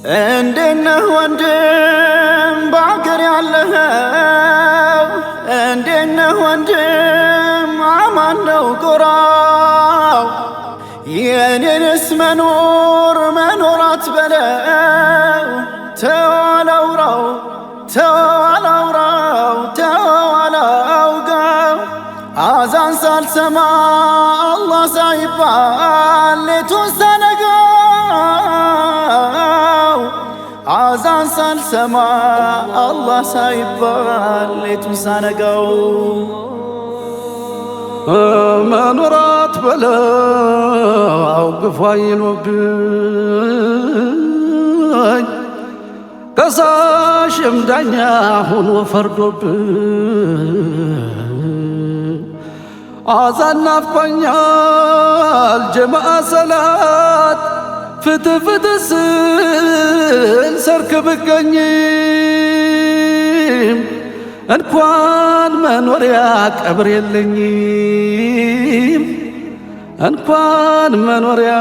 እንዴነህ ወንድም በአገር ያለኸው? እንዴነህ ወንድም አማን ነው ጎራው? የኔንስ መኖር አትበለው። ተው አላውራው አላውጋው። አዛን ሳልሰማ አላህ ሳይባል ሌቱን ሳነጋው። አዛን ሳልሰማ አላህ ሳይባል ሌቱን ሳነጋው። መኖር አትበለው ግፋ ይሎብኝ፣ ከሳሽም ዳኛ ሆኖ ፈርዶብኝ። አዛን ናፍቆኛል ጀማዓ ሰላት፣ ፍትህ ስል ሰርክ ብገኝም እንኳን መኖሪያ ቀብር የለኝም። እንኳን መኖሪያ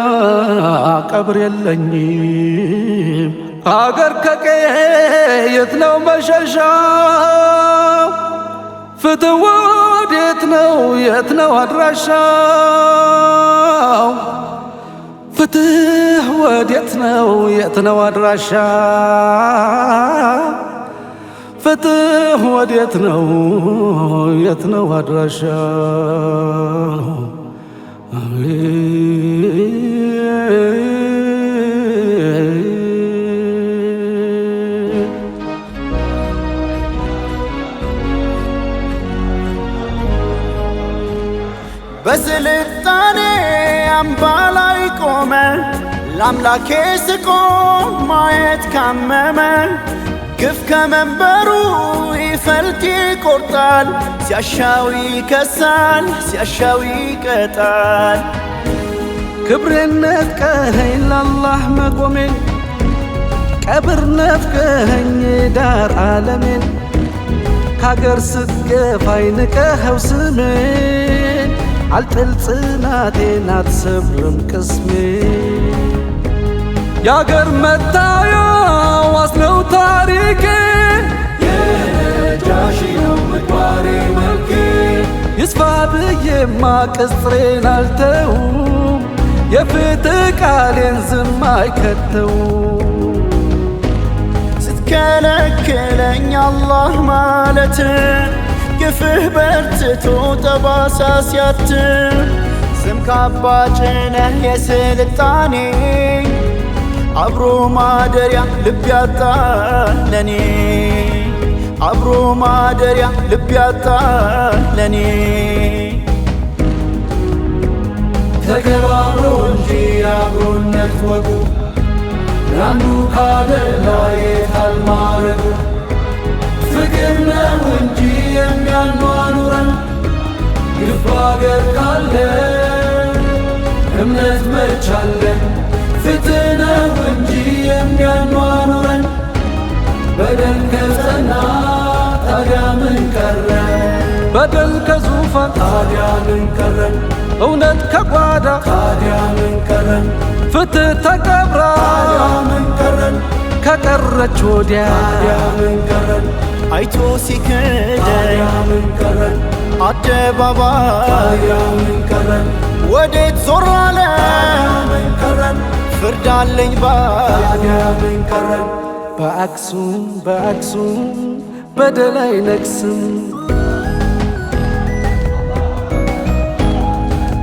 ቀብር የለኝም። አገር ከቀዬ የት ነው መሸሻው? ፍትህ ወዴት ነው የት ነው አድራሻው? ፍትህ ወዴት ነው የት ነው አድራሻው? ፍትህ ወዴት ነው የት ነው አድራሻው? በስልጣኔ አምባ ላይ ቆመ ለአምላኬ ስቆም ማየት ካመመ። ግፍ ከመንበሩ ይፈልጥ ይቆርጣል፣ ሲያሻው ይከሳል ሲያሻው ይቀጣል። ክብሬን ነጥቀኸኝ ለአላህ መቆሜን፣ ቀብር ነፍቀኸኝ ዳር ዓለሜን። ከአገር ስትገፋኝ ንቀኸው ስሜን፣ አልጥል ጽናቴን አትሰብርም ቅስሜን። የአገር መታያ ዋስነው ታሪኬ፣ የነጃሺ ነው ምግባሬ መልኬ። ይስፋ ብዬማ ቅጽሬን አልተውም፣ የፍትህ ቃሌን ዝም አይከተውም። ስትከለክለኝ አላህ ማለት ግፍህ በርትቶ ጠባሳ ሲያትም። ስም ካባ ጭነህ የስልጣኔ አብሮ ማደሪያ ልብ ያጣ ለኔ፣ አብሮ ማደሪያ ልብ ያጣ ለኔ። ተከባብሮ እንጂ አብሮነት ወጉ፣ ለአንዱ ካደላ የታል ማረጉ? ፍቅር ነው እንጂ የሚያኗኑረን፣ ግፍ አገር ካለ እምነት መቻለን። ፍትህ ነው እንጂ የሚያኗኑረን፣ በደል ከጸና ታዲያ ምን ቀረን? በደል ከዙፋን ታዲያ ምን ቀረን? እውነት ከጓዳ ታዲያ ምን ቀረን? ፍትህ ተቀብራ ታዲያ ምን ቀረን? ከቀረች ወዲያ ታዲያ ምን ቀረን? አይቶ ሲክደኝ ምን ቀረን? አደባባይ ታዲያ ምን ቀረን? ወዴት ዞር አለ? ምን ቀረን? ፍርድ አለኝ ታዲያ ምን ቀረን? በአክሱም በደል አይነግስም፣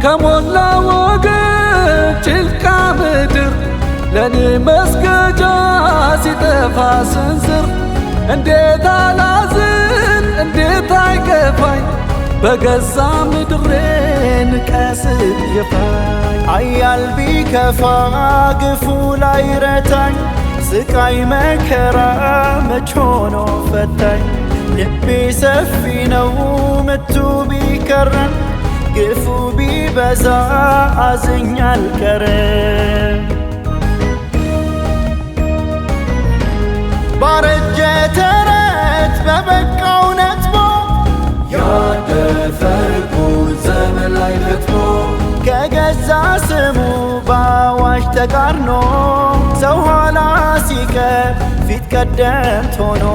ከሞላ ወገን ጭልቃ ምድር ለኔ መስገጃ ሲጠፋ ስንዝር። እንዴት አላዝን እንዴት አይከፋኝ፣ በገዛ ምድሬን ቀስት የፋኝ። አያል ቢከፋ ግፉ ላይ ረታኝ፣ ስቃይ መከራ መች ሆኖ ፈታኝ። ልቤ ሰፊ ነው ምቱ ቢከረን፣ ግፉ ቢበዛ አዝኛ አልቀርም። ባረጀ ተረት በበቃው ነጥቦ፣ ያደፈርኩት ዘመን ላይ ከትሞ፣ ከገዛ ስሙ በአዋጅ ተቃርኖ ሰው ኋላ ሲቀር ፊት ቀደምት ሆኖ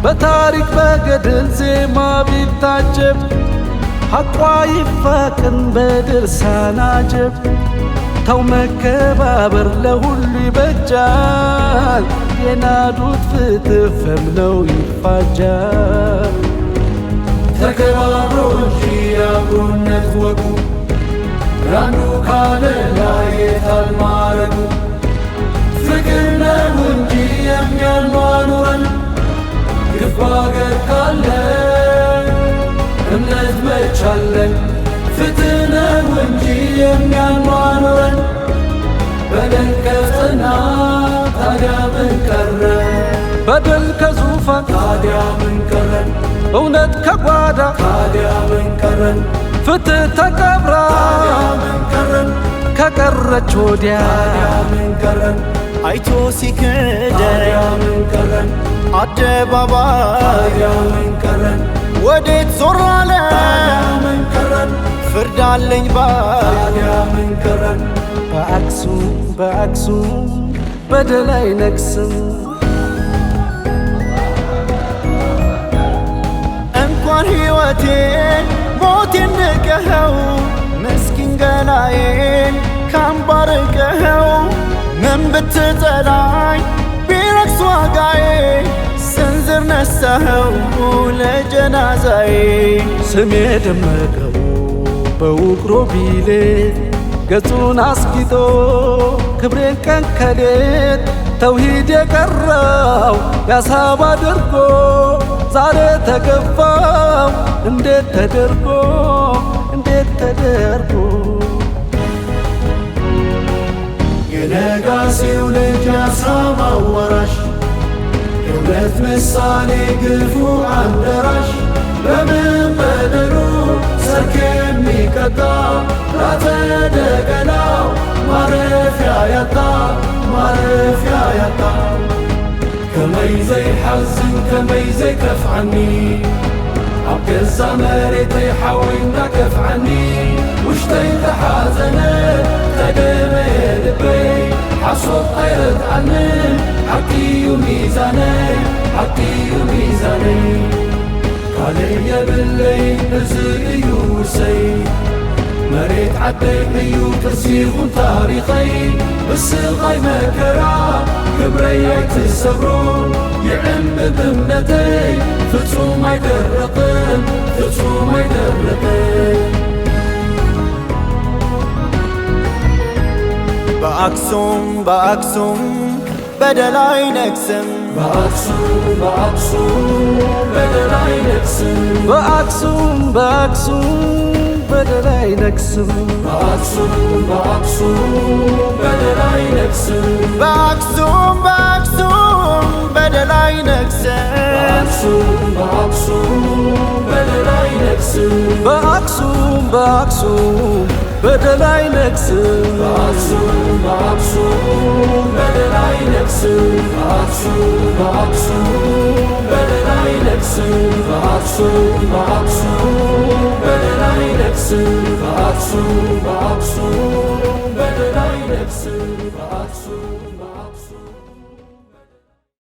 በታሪክ በገድል ዜማ ቢታጀብ ሐቋ ይፋቅን በድርሳን አጀብ ተው መከባበር ለሁሉ ይበጃል የናዱት ፍትህ ፈምነው ይፋጃል። ተከባብሮ እንጂ አብሮነት ወጉ ያንዱ ካለ ላይ የታል ማረጉ ፍቅር ነው እንጂ የሚያኗኑረን ግፍ አገር ካለ እምነት መቻለን ፍትህ ነው እንጂ የሚያኗኑረን በደል ከፍተና ታዲያ ምን ቀረ በደል ከዙፋን ታዲያ ምን ቀረን እውነት ከጓዳ ታዲያ ምን ቀረን ፍትህ ተቀብራ ታዲያ ምን ቀረን ከቀረች ወዲያ ታዲያ ምን ቀረን አይቶ ሲክደን ታዲያ ምን ቀረን አደባባይ ታዲያ ምን ቀረን ወዴት ዞር አለ ታዲያ ምን ቀረን ፍርድ አለኝ ባይ ታዲያ ምን ቀረን በአክሱም በደል አይነግስም እንኳን ሕይወቴን ሞቴን ንቀኸው ምስኪን ገላዬን ካምባርቀኸው ምን ብትጠላኝ ቢረክስ ዋጋዬ ስንዝር ነሳኸው ለጀናዛዬ ስሜ ደመቀው በውቅሮ ቢሌ ገጹን አስጊጦ ክብሬን ቀን ከሌት ተውሂድ የቀረው ያሳብ አድርጎ ዛሬ ተገፋው እንዴት ተደርጎ የነጋሲው ልጅ ያስራማው ወራሽ የእውነት ምሳሌ ግፉ አንደራሽ በምን በደሉ ሰርክ የሚቀጣ ላተደገላው ማረፊያ ያጣ ከመይ ዘይሐዝን ከመይ ዘይከፍዓኒ ኣብ ገዛ መሬተይ ሓወይና ከፍዓኒ ውሽተይ ተሓዘነ ተደመየ ልበይ ሓሶት ኣይረድዓንን ሓቂዩ ሚዛነይ ካልእ የብለይ እዚ እዩ ውርሰይ መሬት ዓደይ እዩ ቅርሲኹን ታሪኸይ ብስቓይ መከራ ክብረይ ኣይትሰብሮን ይዕምብ እምነተይ ፍጹም ኣይደረቕን በአክሱም በደል አይነግስም በአክሱም በደል አይነግስም በአክሱም በደል አይነግስም በአክሱም በደል አይነግስም በአክሱም በደል አይነግስም በአክሱም በደል አይነግስም በአክሱም በደል አይነግስም በአክሱም በደል አይነግስም በአክሱም በደል አይነግስም በአክሱም በደል አይነግስም በአክሱም በደል አይነግስም